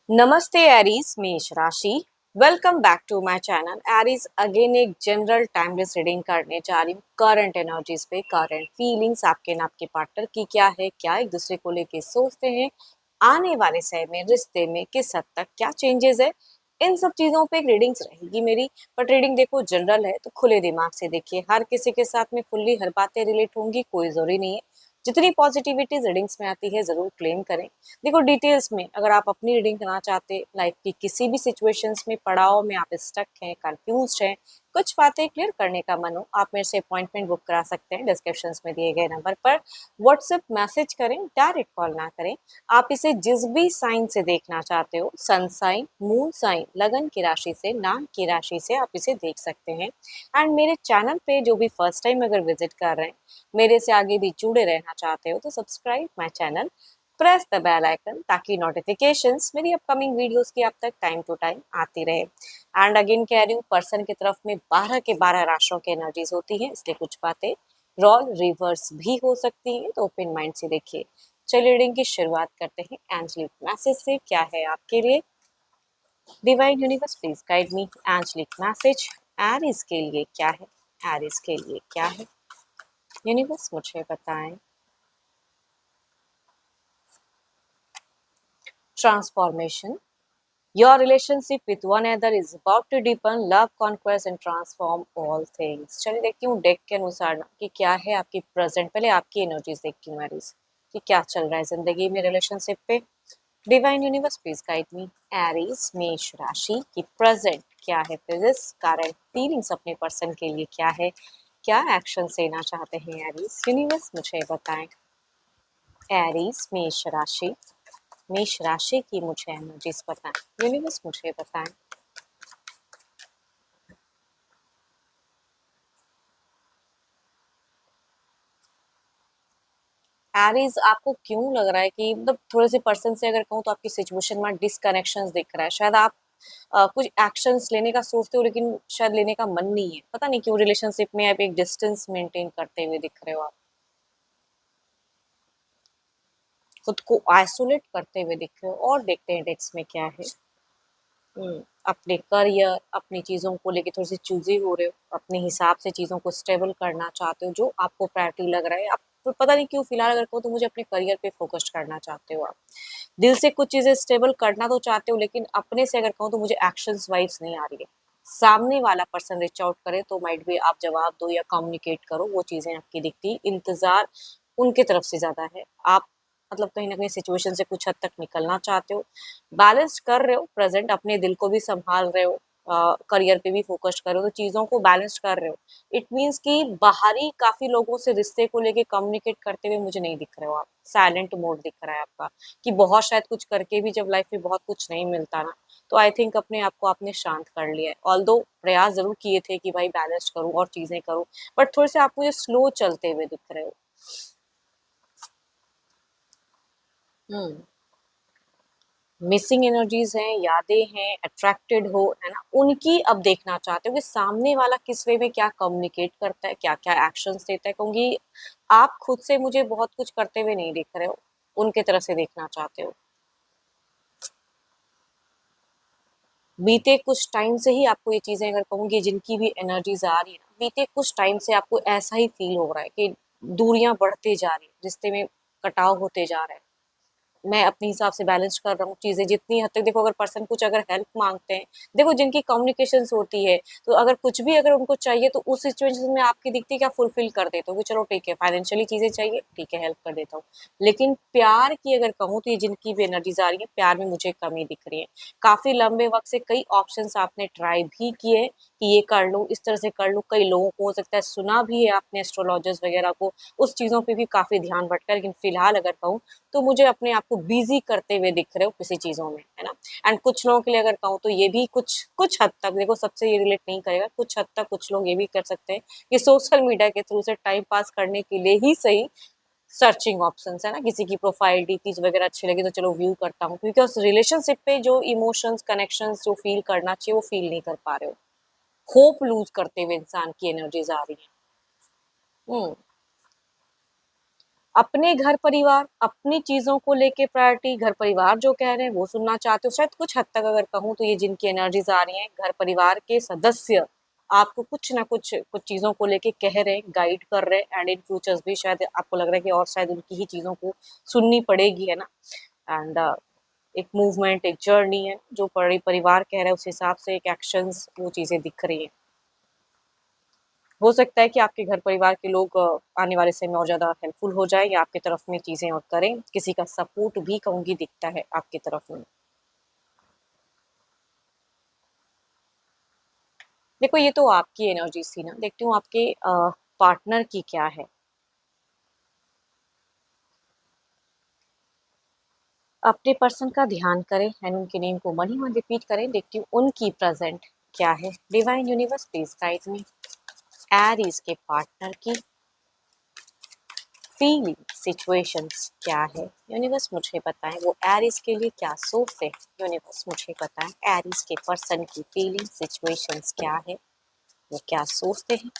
नमस्ते एरीज, मेष राशि। Welcome back to my channel Aries. Again एक जनरल टाइमलेस रीडिंग करने जा रही हूँ करंट एनर्जीज पे, करंट फीलिंग्स आपके न आपके पार्टनर की क्या है, क्या एक दूसरे को लेके सोचते हैं, आने वाले समय में रिश्ते में किस हद तक क्या चेंजेस है, इन सब चीजों पे एक रीडिंग्स रहेगी मेरी। बट रीडिंग देखो जनरल है तो खुले दिमाग से देखिए, हर किसी के साथ में फुल्ली हर बातें रिलेट होंगी कोई जरूरी नहीं है। जितनी पॉजिटिविटी रीडिंग्स में आती है जरूर क्लेम करें। देखो डिटेल्स में अगर आप अपनी रीडिंग करना चाहते, लाइफ की किसी भी सिचुएशंस में पड़ाव में आप स्टक हैं, कंफ्यूज हैं, कुछ बातें क्लियर करने का मन हो, आप मेरे से अपॉइंटमेंट बुक करा सकते हैं डिस्क्रिप्शन में दिए गए नंबर पर। व्हाट्सएप मैसेज करें, डायरेक्ट कॉल ना करें। आप इसे जिस भी साइन से देखना चाहते हो, सन साइन, मून साइन, लगन की राशि से, नाम की राशि से आप इसे देख सकते हैं। एंड मेरे चैनल पे जो भी फर्स्ट टाइम अगर विजिट कर रहे हैं, मेरे से आगे भी जुड़े रहना चाहते हो तो subscribe my channel, press the bell icon ताकि नोटिफिकेशंस मेरी अपकमिंग वीडियोस की आप तक टाइम टू टाइम आती रहे। एंड अगेन कह रही हूँ, पर्सन की तरफ में 12 के 12 राशियों की एनर्जीज होती हैं, इसलिए कुछ बातें रोल रिवर्स भी हो सकती हैं, तो ओपन माइंड से देखिए। चलिए रीडिंग की शुरुआत करते हैं एंजलिक मैसेज से। क्या है आपके लिए? Divine universe please guide me. Angelic message Aries के लिए क्या है? एरीज के लिए क्या है? यूनिवर्स मुझे बताएं। Transformation. Your relationship with one another is about to deepen love, conquest and transform all things। चलिए देखती हूँ डेक के अनुसार ना कि क्या है आपकी प्रेजेंट, पहले आपकी एनर्जीज देखती हूँ एरीज कि क्या चल रहा है जिंदगी में रिलेशनशिप पे। Divine universe please guide me. Aries मेष राशि की प्रेजेंट क्या है, फिजिक्स करंट फीलिंग्स अपने पर्सन के लिए क्या है, क्या एक्शन लेना चाहते हैं एरीज, यूनिवर्स मुझे बताएं। एरीज मेष राशि की मुझे एनर्जीज बताएं, यूनिवर्स मुझे बताएं। एरीज, आपको क्यों लग रहा है कि मतलब थोड़े से पर्सन से अगर कहूँ तो आपकी सिचुएशन में डिसकनेक्शंस दिख रहा है, शायद आप कुछ एक्शंस लेने का सोचते हो लेकिन शायद लेने का मन नहीं है, पता नहीं क्यों रिलेशनशिप में आप एक डिस्टेंस मेंटेन करते हुए दिख रहे हो, आप खुद को आइसोलेट करते हुए दिख रहे हो। और देखते हैं टेक्स्ट में क्या है। अपने करियर, अपनी चीज़ों को लेके थोड़ी सी चूजी हो रहे हो, अपने हिसाब से चीज़ों को स्टेबल करना चाहते हो, जो आपको प्रायोरिटी लग रहा है। आप पता नहीं क्यों फिलहाल अगर कहो तो मुझे अपने करियर पे फोकस करना चाहते हो, आप दिल से कुछ चीज़ें स्टेबल करना तो चाहते हो, लेकिन अपने से अगर कहूँ तो मुझे एक्शंस वाइज नहीं आ रही है। सामने वाला पर्सन रीच आउट करे तो माइट भी आप जवाब दो या कम्युनिकेट करो, वो चीज़ें आपकी दिखती, इंतजार उनके तरफ से ज़्यादा है। आप मतलब कहीं ना कहीं सिचुएशन से कुछ हद तक निकलना चाहते हो, बैलेंस कर रहे हो प्रेजेंट, अपने दिल को भी संभाल रहे हो, करियर पे भी फोकस कर रहे हो, तो चीज़ों को बैलेंस कर रहे हो। इट मीन्स कि बाहरी काफ़ी लोगों से रिश्ते को लेके कम्युनिकेट करते हुए मुझे नहीं दिख रहे हो आप, साइलेंट मोड दिख रहा है आपका, कि बहुत शायद कुछ करके भी जब लाइफ में बहुत कुछ नहीं मिलता ना, तो आई थिंक अपने आप को आपने शांत कर लिया है। ऑल्दो प्रयास ज़रूर किए थे कि भाई बैलेंस करूँ और चीज़ें करूँ, बट थोड़े से आप मुझे स्लो चलते हुए दिख रहे हो। हुँ। मिसिंग एनर्जीज हैं, यादें हैं, अट्रैक्टेड हो, है ना? उनकी अब देखना चाहते हो कि सामने वाला किस वे में क्या कम्युनिकेट करता है, क्या-क्या एक्शंस लेता है, क्योंकि आप खुद से मुझे बहुत कुछ करते हुए नहीं दिख रहे हो, उनके तरफ से देखना चाहते हो। बीते कुछ टाइम से ही आपको ये चीज़ें अगर कहूँगी जिनकी भी एनर्जीज आ रही है ना, बीते कुछ टाइम से आपको ऐसा ही फील हो रहा है कि दूरियाँ बढ़ते जा रही हैं, रिश्ते में कटाव होते जा रहा है। मैं अपने हिसाब से बैलेंस कर रहा हूँ चीज़ें जितनी हद तक। देखो अगर पर्सन कुछ अगर हेल्प मांगते हैं, देखो जिनकी कम्युनिकेशंस होती है, तो अगर कुछ भी अगर उनको चाहिए तो उस सिचुएशन में आपकी दिखती है क्या, फुलफिल कर देते हो कि चलो ठीक है, फाइनेंशियली चीज़ें चाहिए, ठीक है हेल्प कर देता हूँ। लेकिन प्यार की अगर कहूँ तो ये जिनकी भी एनर्जीज आ रही है, प्यार में मुझे कमी दिख रही है। काफ़ी लंबे वक्त से कई ऑप्शंस आपने ट्राई भी किए कि ये कर लूँ, इस तरह से कर लूँ, कई लोगों को हो सकता है सुना भी है आपने, एस्ट्रोलॉजर्स वगैरह को, उस चीज़ों पे भी काफ़ी ध्यान भटका, लेकिन फिलहाल अगर कहूँ तो मुझे अपने आप को बिजी करते हुए दिख रहे हो किसी चीज़ों में, है ना? एंड कुछ लोगों के लिए अगर कहूँ तो ये भी कुछ कुछ हद तक, देखो सबसे ये रिलेट नहीं करेगा, कुछ हद तक कुछ लोग ये भी कर सकते हैं कि सोशल मीडिया के थ्रू से टाइम पास करने के लिए ही सही, सर्चिंग ऑप्शंस है ना, किसी की प्रोफाइल डीपीज वगैरह अच्छी लगी तो चलो व्यू करता हूँ, क्योंकि उस रिलेशनशिप पे जो इमोशंस कनेक्शंस जो फील करना चाहिए वो फील नहीं कर पा रहे हो। होप लूज करते हुए इंसान की एनर्जीज आ रही है। अपने घर परिवार, अपनी चीज़ों को लेके प्रायोरिटी, घर परिवार जो कह रहे हैं वो सुनना चाहते हो। शायद कुछ हद तक अगर कहूँ तो ये जिनकी एनर्जीज़ आ रही हैं, घर परिवार के सदस्य आपको कुछ ना कुछ चीज़ों को लेके कह रहे हैं, गाइड कर रहे हैं एंड इन फ्यूचर्स भी शायद आपको लग रहा है कि और शायद उनकी ही चीज़ों को सुननी पड़ेगी, है ना? एंड एक मूवमेंट, एक जर्नी है, जो परिवार कह रहा है उस हिसाब से एक एक्शंस वो चीज़ें दिख रही हैं। हो सकता है कि आपके घर परिवार के लोग आने वाले समय में और ज़्यादा हेल्पफुल हो जाएँ या आपकी तरफ में चीज़ें और करें। किसी का सपोर्ट भी कहूँगी दिखता है आपकी तरफ में। देखो ये तो आपकी एनर्जीज़ थी ना, देखती हूँ आपके पार्टनर की क्या है। अपने पर्सन का ध्यान करें एंड उनके नेम को मन ही मन रिपीट करें। देखती हूँ उनकी प्रेज़ेंट क्या है। Divine universe please guide me. Aries के पार्टनर की फीलिंग सिचुएशंस क्या है, यूनिवर्स मुझे बताएं। वो एरीज के लिए क्या सोचते हैं, यूनिवर्स मुझे बताएं। एरीज के पर्सन की फीलिंग सिचुएशंस क्या है, वो क्या सोचते हैं।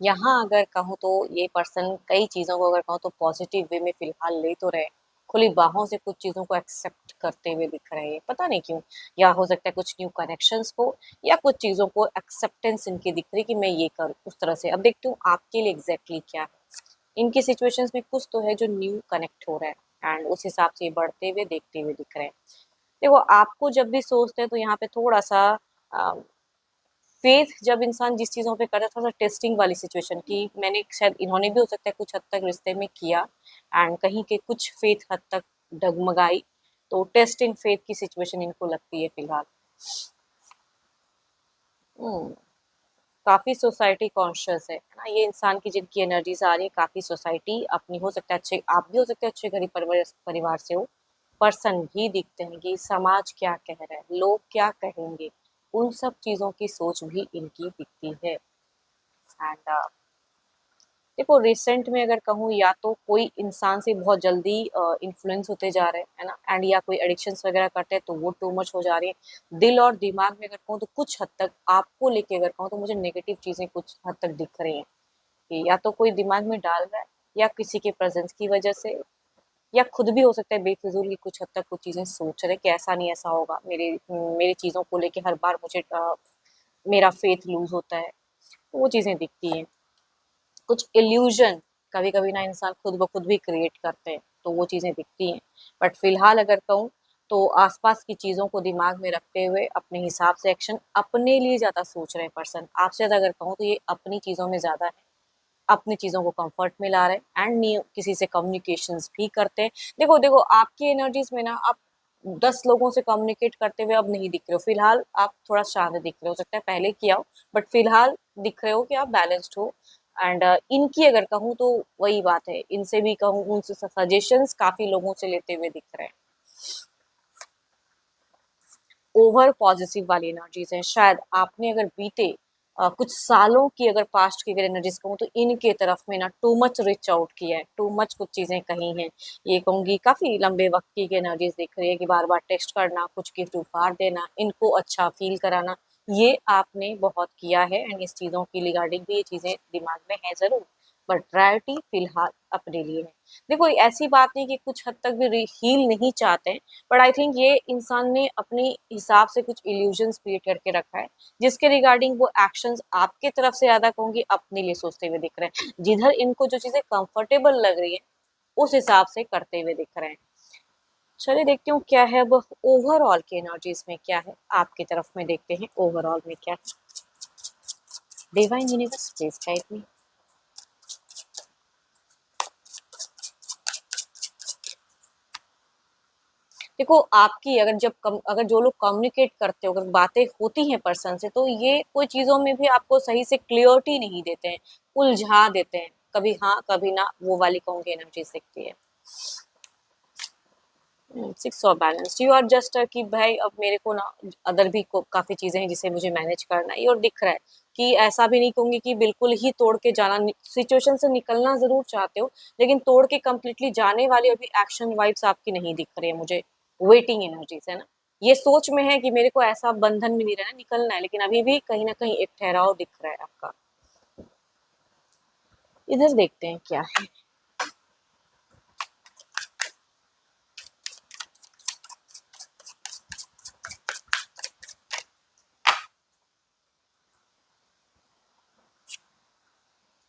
यहाँ अगर कहूँ तो ये पर्सन कई चीज़ों को अगर कहूँ तो पॉजिटिव वे में फिलहाल ले तो रहे, खुली बाहों से कुछ चीज़ों को एक्सेप्ट करते हुए दिख रहे हैं, पता नहीं क्यों। या हो सकता है कुछ न्यू कनेक्शंस को, या कुछ चीज़ों को एक्सेप्टेंस इनकी दिख रही कि मैं ये करूँ उस तरह से। अब देखती हूँ आपके लिए एग्जैक्टली क्या है। इनकी सिचुएशंस में कुछ तो है जो न्यू कनेक्ट हो रहा है एंड उस हिसाब से ये बढ़ते हुए देखते हुए दिख रहे हैं। देखो आपको जब भी सोचते हैं तो यहाँ पे थोड़ा सा फेथ जब इंसान जिस चीज़ों पे करता है, थोड़ा सा टेस्टिंग वाली सिचुएशन की मैंने शायद इन्होंने भी हो सकता है कुछ हद तक रिश्ते में किया एंड कहीं के कुछ फेथ हद तक डगमगाई, तो टेस्ट इन फेथ की सिचुएशन इनको लगती है फिलहाल। हम्म, काफी सोसाइटी कॉन्शियस है ना ये इंसान की, जिनकी एनर्जीज आ रही है काफी सोसाइटी अपनी। हो सकता है अच्छे, आप भी हो सकते हैं अच्छे गरीब परिवार से हो। पर्सन भी दिखते हैं कि समाज क्या कह रहा है, लोग क्या कहेंगे, उन सब चीजों की सोच भी इनकी दिखती है। एंड देखो रिसेंट में अगर कहूँ, या तो कोई इंसान से बहुत जल्दी इन्फ्लुएंस होते जा रहे हैं, है ना, एंड या कोई एडिक्शंस वगैरह करते हैं तो वो टू मच हो जा रही है। दिल और दिमाग में अगर कहूँ तो कुछ हद तक आपको लेके अगर कहूँ तो मुझे नेगेटिव चीजें कुछ हद तक दिख रही हैं कि या तो कोई दिमाग में डाल रहा है, या किसी के प्रेजेंस की वजह से, या खुद भी हो सकता है बेफिजूल की कुछ हद तक कुछ चीजें सोच रहे कि ऐसा नहीं ऐसा होगा, मेरे मेरी चीजों को लेके हर बार मुझे मेरा फेथ लूज होता है, तो वो चीजें दिखती हैं। कुछ इल्यूजन कभी कभी ना इंसान खुद ब खुद भी क्रिएट करते हैं, तो वो चीज़ें दिखती हैं। बट फिलहाल अगर कहूँ तो आसपास की चीज़ों को दिमाग में रखते हुए अपने हिसाब से एक्शन, अपने लिए ज़्यादा सोच रहे हैं पर्सन। आपसे ज़्यादा अगर कहूँ तो ये अपनी चीज़ों में ज़्यादा है, अपनी चीज़ों को कंफर्ट में ला रहे हैं एंड न्यू किसी से कम्युनिकेशंस भी करते हैं। देखो देखो आपकी एनर्जीज में ना आप 10 लोगों से कम्युनिकेट करते हुए अब नहीं दिख रहे हो फिलहाल, आप थोड़ा शांत दिख रहे हो सकता है पहले किया हो, बट फिलहाल दिख रहे हो कि आप बैलेंस्ड हो। एंड इनकी अगर कहूँ तो वही बात है, इनसे भी कहूँ उनसे सजेशंस काफी लोगों से लेते हुए दिख रहे हैं। ओवर पॉजिटिव वाली एनर्जीज हैं। शायद आपने अगर बीते कुछ सालों की अगर पास्ट की अगर एनर्जीज कहूँ तो इनके तरफ में ना टू मच रिच आउट किया है, टू मच कुछ चीजें कही हैं। ये कहूँगी काफी लंबे वक्त की एनर्जीज दिख रही है कि बार बार टेक्स्ट करना, कुछ गिफ्ट उपहार देना, इनको अच्छा फील कराना, ये आपने बहुत किया है एंड इस चीजों की रिगार्डिंग भी ये चीजें दिमाग में है जरूर, बट प्रायोरिटी फिलहाल अपने लिए है। देखो ऐसी बात नहीं कि कुछ हद तक भी हील नहीं चाहते हैं, बट आई थिंक ये इंसान ने अपने हिसाब से कुछ इल्यूजन्स क्रिएट करके रखा है, जिसके रिगार्डिंग वो एक्शंस आपके तरफ से ज्यादा कहूंगी अपने लिए सोचते हुए दिख रहे हैं। जिधर इनको जो चीजें कंफर्टेबल लग रही है उस हिसाब से करते हुए दिख रहे हैं। चलिए देखती हूँ क्या है अब ओवरऑल की एनर्जीज में क्या है, आपकी तरफ में देखते हैं ओवरऑल में क्या है। Divine universe please guide me. देखो आपकी अगर अगर जो लोग कम्युनिकेट करते हो, अगर बातें होती हैं पर्सन से, तो ये कोई चीज़ों में भी आपको सही से क्लियरिटी नहीं देते हैं, उलझा देते हैं, कभी हाँ कभी ना, वो वाली कहूँगी एनर्जी दिखती है। Six of balance, you are just कि भाई अब मेरे को ना अदर भी काफ़ी चीज़ें हैं जिसे मुझे मैनेज करना है, ये और दिख रहा है कि ऐसा भी नहीं कहूँगी कि बिल्कुल ही तोड़ के जाना, सिचुएशन से निकलना ज़रूर चाहते हो, लेकिन तोड़ के कंप्लीटली जाने वाली अभी एक्शन वाइब्स आपकी नहीं दिख रही है मुझे। वेटिंग एनर्जीज है ना, ये सोच में है कि मेरे को ऐसा बंधन में नहीं रहना, निकलना है, लेकिन अभी भी कहीं ना कहीं एक ठहराव दिख रहा है आपका। इधर देखते हैं क्या है।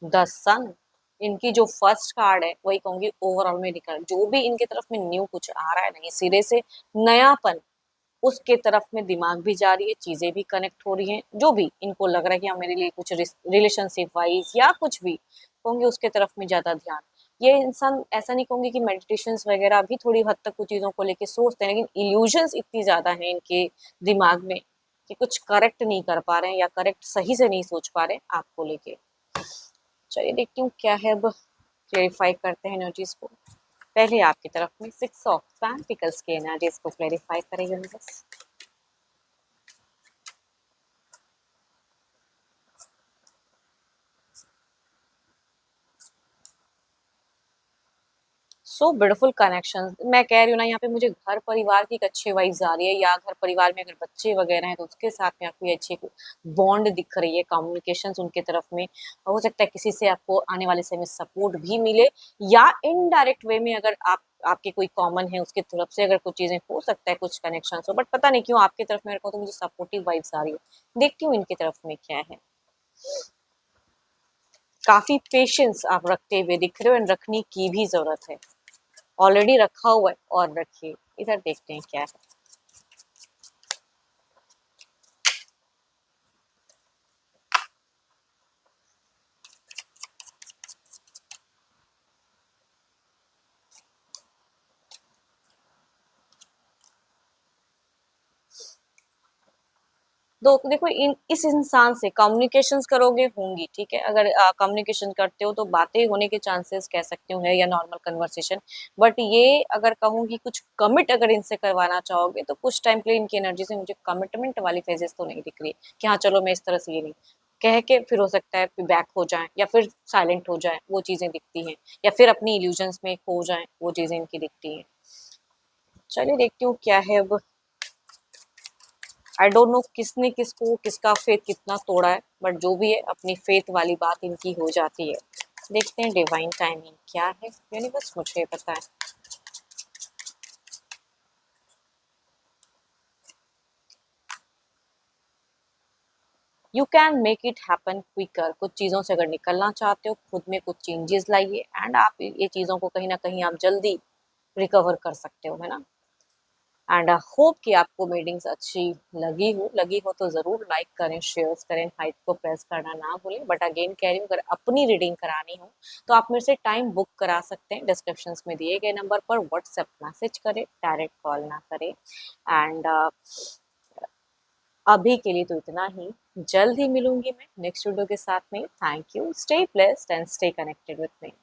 10 सन। इनकी जो फर्स्ट कार्ड है वही कहूंगी ओवरऑल में निकल, जो भी इनके तरफ में न्यू कुछ आ रहा है नहीं सिरे से, नयापन, उसके तरफ में दिमाग भी जा रही है, चीजें भी कनेक्ट हो रही हैं, जो भी इनको लग रहा है कि हाँ मेरे लिए कुछ रिलेशनशिप वाइज या कुछ भी कहूंगी उसके तरफ में ज्यादा ध्यान। ये इंसान ऐसा नहीं कहूंगी कि मेडिटेशन वगैरह भी थोड़ी हद तक कुछ चीजों को लेके सोचते हैं, लेकिन इल्यूजन्स इतनी ज्यादा हैं इनके दिमाग में कि कुछ करेक्ट नहीं कर पा रहे हैं या करेक्ट सही से नहीं सोच पा रहे हैं आपको लेके। चलिए देखती हूँ क्या है, अब क्लेरिफाई करते हैं एनर्जीज को। पहले आपकी तरफ में 6 ऑफ पेंटिकल्स की एनर्जीज को क्लेरिफाई करेंगे यूनिवर्स। सो ब्यूटीफुल कनेक्शन, मैं कह रही हूँ ना, यहाँ पे मुझे घर परिवार की एक अच्छी वाइब्स आ रही है, या घर परिवार में अगर बच्चे वगैरह हैं तो उसके साथ में आपको ये अच्छी बॉन्ड दिख रही है, कम्युनिकेशन उनके तरफ में हो सकता है, किसी से आपको आने वाले समय सपोर्ट भी मिले, या इनडायरेक्ट वे में अगर आप आपके कोई कॉमन है उसकी तरफ से अगर कुछ चीजें हो सकता है, कुछ कनेक्शन हो, बट पता नहीं क्यों आपकी तरफ में मेरे को तो मुझे सपोर्टिव वाइब्स आ रही है। देखती हूँ इनकी तरफ में क्या है। काफी पेशेंस आप रखते हुए दिख रहे हो, एंड रखने की भी जरूरत है, ऑलरेडी रखा हुआ है और रखिए। इधर देखते हैं क्या है। दो देखो, इस इंसान से कम्युनिकेशंस करोगे होंगी, ठीक है, अगर कम्युनिकेशन करते हो तो बातें होने के चांसेस कह सकते हो है, या नॉर्मल कन्वर्सेशन। बट ये अगर कहूँ कि कुछ कमिट अगर इनसे करवाना चाहोगे तो कुछ टाइम के लिए इनकी एनर्जी से मुझे कमिटमेंट वाली फेजेस तो नहीं दिख रही कि हाँ चलो मैं इस तरह से, ये नहीं कह के फिर हो सकता है बैक हो जाए या फिर साइलेंट हो जाए, वो चीजें दिखती हैं, या फिर अपनी इल्यूजन्स में खो जाए, वो चीजें इनकी दिखती हैं। चलिए देखती हूँ क्या है अब। आई डोंट नो किसने किसको, किसका फेथ कितना तोड़ा है, बट जो भी है अपनी फेथ वाली बात इनकी हो जाती है। देखते हैं डिवाइन टाइमिंग क्या है, यूनिवर्स मुझे पता है। You can make it happen quicker, कुछ चीज़ों से अगर निकलना चाहते हो खुद में कुछ चेंजेस लाइए, एंड आप ये चीज़ों को कहीं ना कहीं आप जल्दी रिकवर कर सकते हो, है ना। एंड होप कि आपको मीटिंग्स अच्छी लगी हो तो ज़रूर लाइक करें, शेयर करें, हाइप को प्रेस करना ना भूलें। बट अगेन कह रही हूँ, अगर अपनी रीडिंग करानी हो तो आप मेरे से टाइम बुक करा सकते हैं, डिस्क्रिप्शंस में दिए गए नंबर पर व्हाट्सएप मैसेज करें, डायरेक्ट कॉल ना करें। एंड अभी के लिए तो इतना ही, जल्द ही मिलूंगी मैं नेक्स्ट वीडियो के साथ में। Thank you, stay blessed and stay connected with me.